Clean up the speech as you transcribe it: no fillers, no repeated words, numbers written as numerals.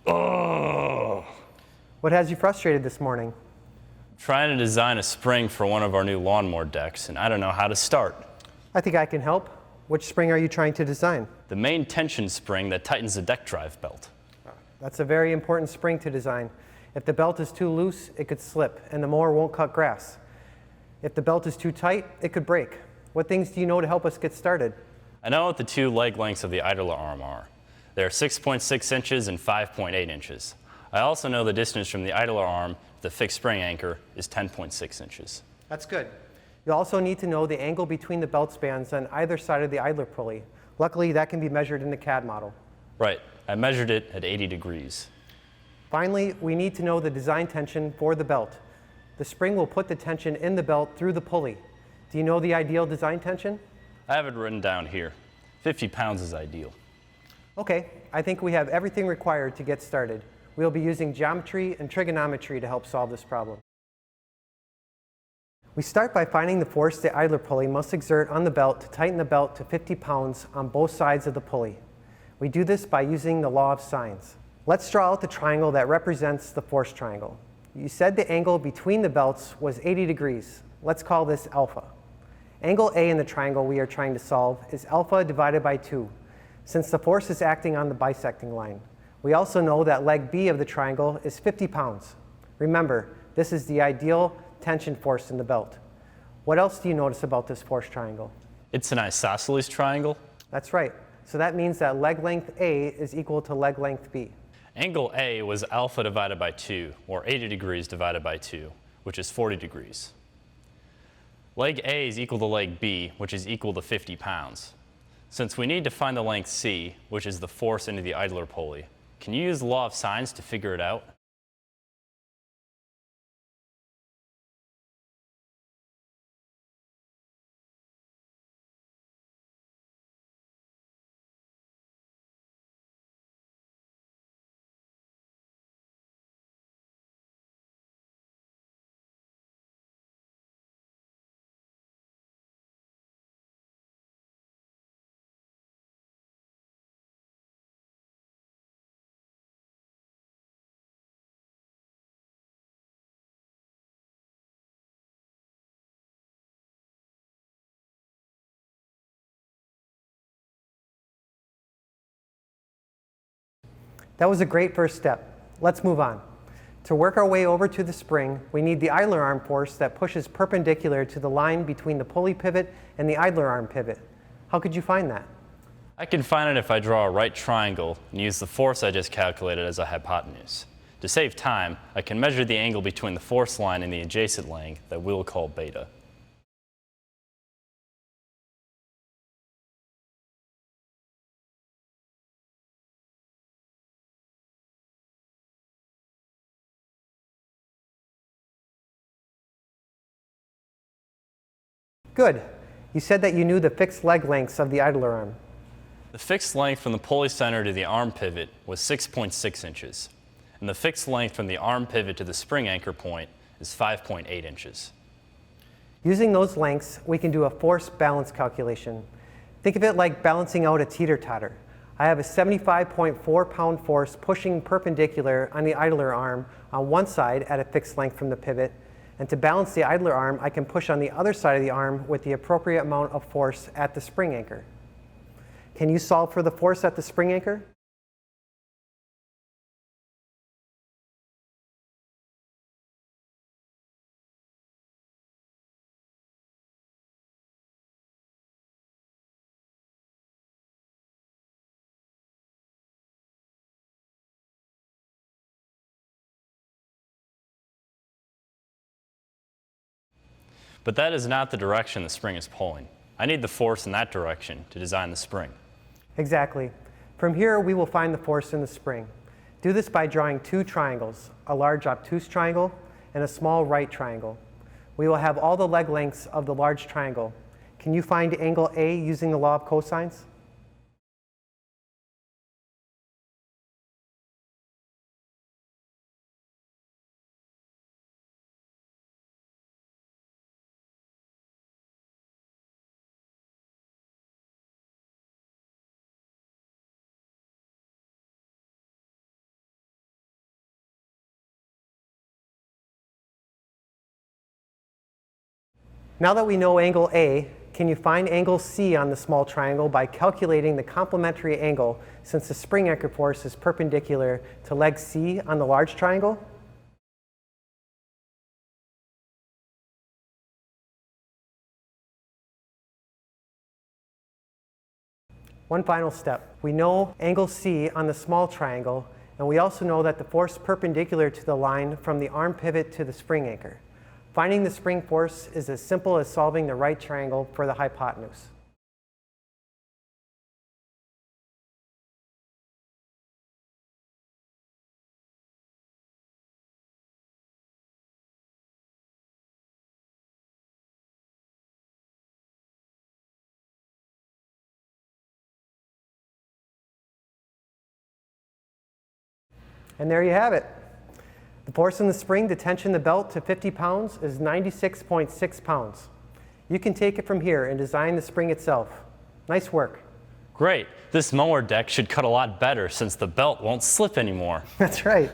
Oh! What has you frustrated this morning? Trying to design a spring for one of our new lawnmower decks, and I don't know how to start. I think I can help. Which spring are you trying to design? The main tension spring that tightens the deck drive belt. That's a very important spring to design. If the belt is too loose, it could slip, and the mower won't cut grass. If the belt is too tight, it could break. What things do you know to help us get started? I know what the two leg lengths of the idler arm are. They're 6.6 inches and 5.8 inches. I also know the distance from the idler arm to the fixed spring anchor is 10.6 inches. That's good. You also need to know the angle between the belt spans on either side of the idler pulley. Luckily, that can be measured in the CAD model. Right. I measured it at 80 degrees. Finally, we need to know the design tension for the belt. The spring will put the tension in the belt through the pulley. Do you know the ideal design tension? I have it written down here. 50 pounds is ideal. Okay, I think we have everything required to get started. We'll be using geometry and trigonometry to help solve this problem. We start by finding the force the idler pulley must exert on the belt to tighten the belt to 50 pounds on both sides of the pulley. We do this by using the law of sines. Let's draw out the triangle that represents the force triangle. You said the angle between the belts was 80 degrees. Let's call this alpha. Angle A in the triangle we are trying to solve is alpha divided by 2, since the force is acting on the bisecting line. We also know that leg B of the triangle is 50 pounds. Remember, this is the ideal tension force in the belt. What else do you notice about this force triangle? It's an isosceles triangle. That's right. So that means that leg length A is equal to leg length B. Angle A was alpha divided by 2, or 80 degrees divided by 2, which is 40 degrees. Leg A is equal to leg B, which is equal to 50 pounds. Since we need to find the length C, which is the force into the idler pulley, can you use the law of sines to figure it out? That was a great first step. Let's move on. To work our way over to the spring, we need the idler arm force that pushes perpendicular to the line between the pulley pivot and the idler arm pivot. How could you find that? I can find it if I draw a right triangle and use the force I just calculated as a hypotenuse. To save time, I can measure the angle between the force line and the adjacent length that we'll call beta. Good. You said that you knew the fixed leg lengths of the idler arm. The fixed length from the pulley center to the arm pivot was 6.6 inches, and the fixed length from the arm pivot to the spring anchor point is 5.8 inches. Using those lengths, we can do a force balance calculation. Think of it like balancing out a teeter-totter. I have a 75.4 pound force pushing perpendicular on the idler arm on one side at a fixed length from the pivot, and to balance the idler arm, I can push on the other side of the arm with the appropriate amount of force at the spring anchor. Can you solve for the force at the spring anchor? But that is not the direction the spring is pulling. I need the force in that direction to design the spring. Exactly. From here, we will find the force in the spring. Do this by drawing two triangles, a large obtuse triangle and a small right triangle. We will have all the leg lengths of the large triangle. Can you find angle A using the law of cosines? Now that we know angle A, can you find angle C on the small triangle by calculating the complementary angle since the spring anchor force is perpendicular to leg C on the large triangle? One final step. We know angle C on the small triangle, and we also know that the force perpendicular to the line from the arm pivot to the spring anchor. Finding the spring force is as simple as solving the right triangle for the hypotenuse. And there you have it. The force in the spring to tension the belt to 50 pounds is 96.6 pounds. You can take it from here and design the spring itself. Nice work. Great. This mower deck should cut a lot better since the belt won't slip anymore. That's right.